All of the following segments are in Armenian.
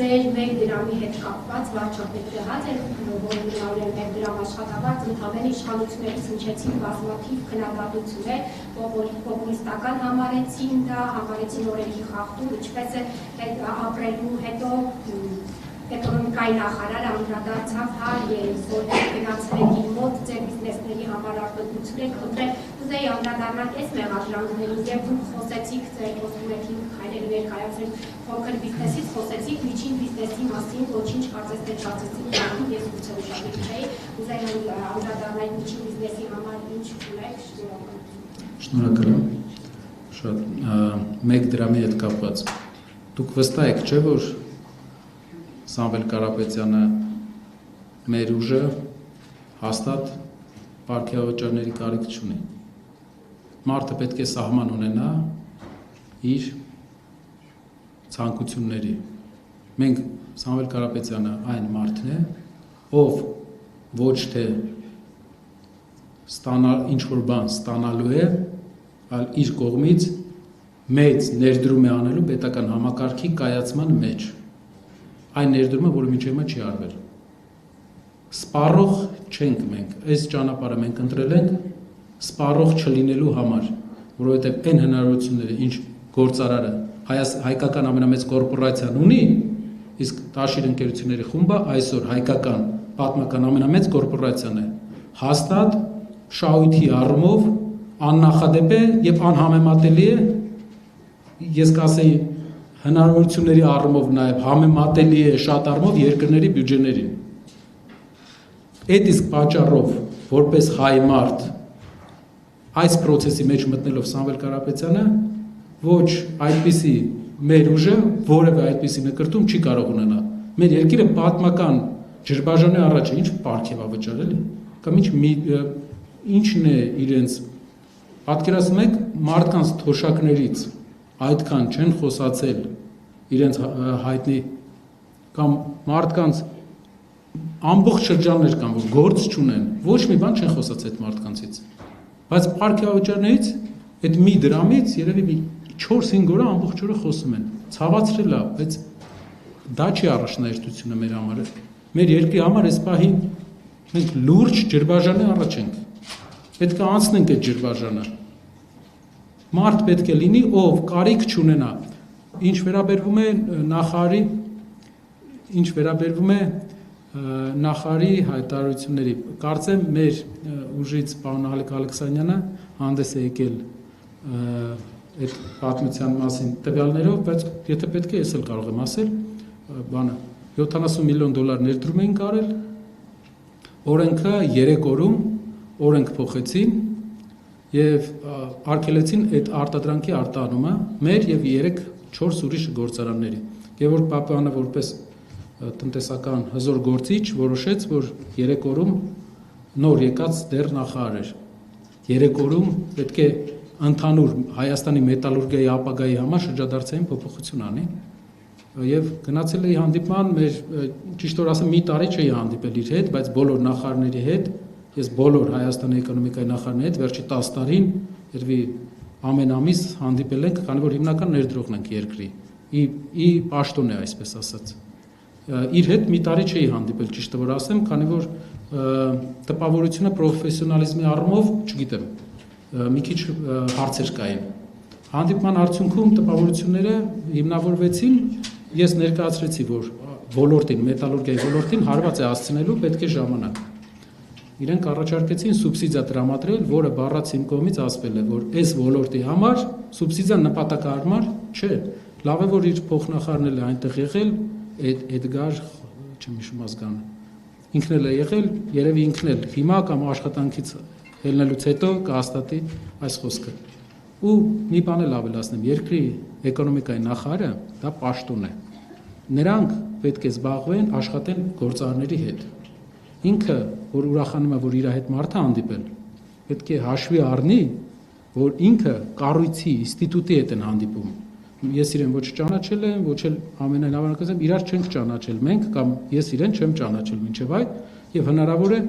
ձեր 1 դրամի հետ կապված վարչապետ դրած էր, որը մնալու էր 1 դրամ աշխատավարձ, ընդհանրեն իշխանություններից հնչեցին բազմաթիվ քննադատություններ, պոպուլիստական համարեցին դա, համարեցին օրենքի խախտում, ինչպես է ապրելու հետո էկոնոմիկայի նախարարը անդրադարձավ որ գնացել եք իր մոտ ձեր բիզնեսների համար արտադրություն եք խնդրել, ուզեի անդրադառնալ այս մեղադրանքներին, եւ դուք խոսեցիք ձեր խոսում եք քայլերի ներկայացրել փոքր բիզնեսից, խոսեցիք միջին բիզնեսի մասին, ոչինչ կարծես թե չասեցիք, ես գուցե ուշադրի չէի, ուզեի անդրադառնալ միջին բիզնեսի համար ինչ ունեք, շնորհակալ եմ, շատ 1 դրամի հետ կապված, դուք վստահ եք, չէ՞ որ Սամվել Կարապետյանը մեր ուժը հաստատ պարգևավճարների կարիք չունի։ Մարդը պետք է սահման ունենա իր ցանկությունների։ Մենք Սամվել Կարապետյանը այն մարդն է, ով ոչ թե ինչ-որ բան ստանալու է, այլ իր կողմից մեծ ներդրում է անելու պետական համակարգի կայացման մեջ։ Այն ներդրումը, որը մինչև հիմա չի արվել։ Սպառող չենք մենք, այս ճանապարհը մենք ընտրել ենք սպառող չլինելու համար, որովհետև այն հնարավորությունները, ինչ գործարարը հայկական ամենամեծ կորպորացիան ունի, իսկ Տաշիր ընկերությունների խումբը այսօր հայկական պատմական ամենամեծ կորպորացիան է, հաստատ շահույթի առումով աննախադեպ է եւ անհամեմատելի է, ես կասեի հնարավորությունների առումով նաև համեմատելի է շատ առումով երկրների բյուջեներին։ Այդ իսկ պատճառով, որպես հայ մարդ, այս process-ի մեջ մտնելով Սամվել Կարապետյանը, ոչ այդպիսի մեր ուժը որևէ այդպիսի նկրտում չի կարող ունենալ։ Մեր երկիրը պատմական ջրբաժանի առաջ է, ինչ պարգևավճար էլի, կամ ինչն է իրենց, պատկերացնում եք մարդկանց թոշակներից այդքան չեն խոսացել իրենց հայտնի կամ մարդկանց ամբողջ շրջաններ կան, որ գործ չունեն, ոչ մի բան չեն խոսացել այդ մարդկանցից, բայց պարգևավճարներից այդ 1 դրամից երևի 4-5 օրը ամբողջ օրը խոսում են, ցավացրել է, բայց դա չի առաջնահերթությունը մեր համար, մեր երկրի համար այս պահին մենք լուրջ ջրբաժանի առաջ ենք, պետք է անցնենք այդ ջրբաժանը, մարդ պետք է լինի, ով կարիք չունենա, ինչ վերաբերվում է նախարարի հայտարարությունների, կարծեմ մեր ուժից պարոն Ալեք Ալեքսանյանը հանդես է եկել այդ պատմության մասին տվյալներով, բայց եթե պետք է ես էլ կարող եմ ասել, բանը 70 միլիոն դոլար ներդրում էին կարել, օրենքը 3 օրում օրենք փոխեցին եւ արգելեցին այդ արտադրանքի արտահանումը մեր եւ 3-4 ուրիշ գործարանների։ Գևորգ Պապյանը որպես տնտեսական հզոր գործիչ որոշեց, որ 3 օրում նոր եկած դեռ նախարար էր։ 3 օրում պետք է ընդհանուր Հայաստանի մետալուրգիայի ապագայի համար շրջադարձային փոփոխություն անի։ Եվ գնացել էի հանդիպման, մեր ճիշտ որ ասեմ մի տարի չէի հանդիպել իր հետ, բայց բոլոր նախարարների հետ, ես բոլոր Հայաստանի էկոնոմիկայի նախարարների հետ վերջի 10 տարին երևի ամեն ամիս հանդիպել ենք, քանի որ հիմնական ներդրողն ենք երկրի։ Ի պաշտոն է այսպես ասած։ Իր հետ մի տարի չէի հանդիպել, ճիշտ որ ասեմ, քանի որ տպավորությունը պրոֆեսիոնալիզմի առումով, չգիտեմ, մի քիչ հարցեր կային։ Հանդիպման արդյունքում տպավորությունները հիմնավորվեցին, ես ներկայացրեցի, որ ոլորտին, մետալուրգիայի ոլորտին հարված է հասցնելու պետք է ժամանակ։ Իրենք առաջարկեցին սուբսիդիա տրամադրել, որը բառաց իմ կողմից ասվել է, որ այս ոլորտի համար սուբսիդիան նպատակահարմար չէ։ Լավ է, որ իր փոխնախարարն էլ է այնտեղ եղել, Էդգար, չեմ հիշում ազգանը, ինքն էլ է եղել, երևի ինքն էլ հիմա կամ աշխատանքից ելնելուց հետո կհաստատի այս խոսքը։ Ու մի բան էլ ավելացնեմ, երկրի էկոնոմիկայի նախարարը դա պաշտոն է։ Նրանք պետք է զբաղվեն աշխատեն գործարարների հետ։ Ինքը, որ ուրախանում է, որ իր հետ մարդը հանդիպել, պետք է հաշվի առնի, որ ինքը կառույցի, ինստիտուտի հետ են հանդիպում։ Ես իրեն ոչ ճանաչել եմ, ոչ էլ ամենահավանական իրար չենք ճանաչել մենք կամ ես իրեն չեմ ճանաչել մինչև այդ եւ հնարավոր է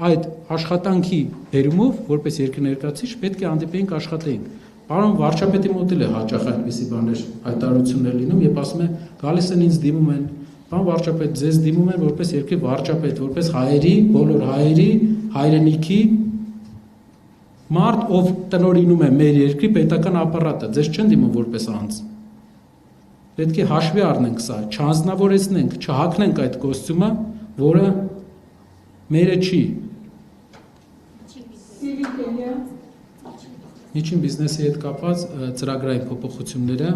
այդ աշխատանքի բերումով որպես երկրի ներկայացուցիչ պետք է հանդիպեինք աշխատեինք։ Պարոն վարչապետի մոտ էլ է հաճախ այդպիսի բաներ հայտարարություններ լինում, երբ ասում է գալիս են ինձ դիմում են Պարոն վարչապետ, ձեզ դիմում են որպես երկրի վարչապետ, որպես հայերի, բոլոր հայերի, հայրենիքի մարդ, ով տնօրինում է մեր երկրի պետական ապարատը, ձեզ չեն դիմում որպես անձ։ Պետք է հաշվի առնենք սա, չանձնավորեցնենք, չհագնենք այդ կոստյումը, որը մերը չի։ Միջին բիզնեսի հետ կապված ծրագրային փոփոխությունները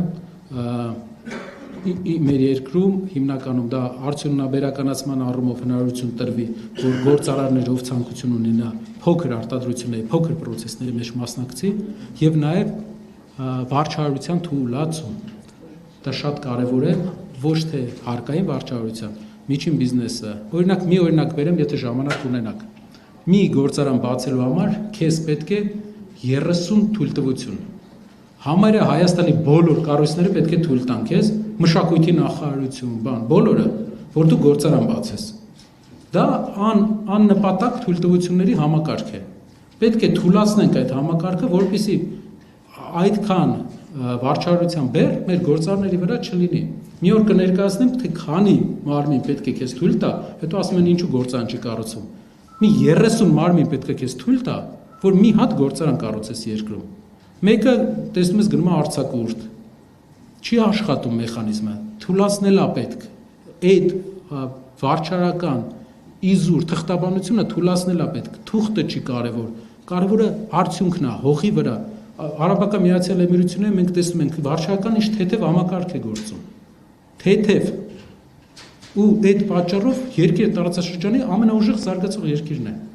մեր երկրում հիմնականում դա արդյունաբերականացման առումով հնարավորություն տրվի, որ գործարարները ով ցանկություն ունենա փոքր արտադրությունների, փոքր պրոցեսների մեջ մասնակցի եւ նաեւ վարչարարության թույլատում։ Դա շատ կարեւոր է ոչ թե հարկային վարչարարության, միջին բիզնեսը։ Օրինակ մի օրինակ բերեմ, եթե ժամանակ ունենաք։ Մի գործարան բացելու համար քեզ պետք է 30 թույլտվություն։ Համարյա Հայաստանի բոլոր կառույցները պետք է թույլ տան քեզ, մշակույթի նախարարություն, բոլորը, որ դու գործարան բացես։ Դա աննպատակ թույլտվությունների համակարգ է։ Պետք է թույլատնենք այդ համակարգը, որպեսզի այդքան վարչարարության բեռ մեր գործարների վրա չլինի։ Մի օր կներկայացնեմ, թե քանի մարմին պետք է քեզ թույլ տա, հետո ասում են ինչու գործարան չի կառուցում։ Մի 30 մարմին պետք է քեզ թույլ տա, որ մի հատ գործարան կառուցես երկրում։ Մեկը տեսնում ես գնում է արձակուրդ, չի աշխատում մեխանիզմը, թույլանել է պետք, այդ վարչարական իզուր թղթաբանությունը թույլանել է պետք, թուղթը չի կարևոր, կարևորը արդյունքն է, հողի վրա, Արաբական Միացյալ Էմիրությունները մենք տեսնում ենք վարչարական ինչ թեթև համակարգ է գործում, թեթև, ու այդ պատճառով երկիրը տարածաշրջանի ամենաուժեղ զարգացող երկիրն է։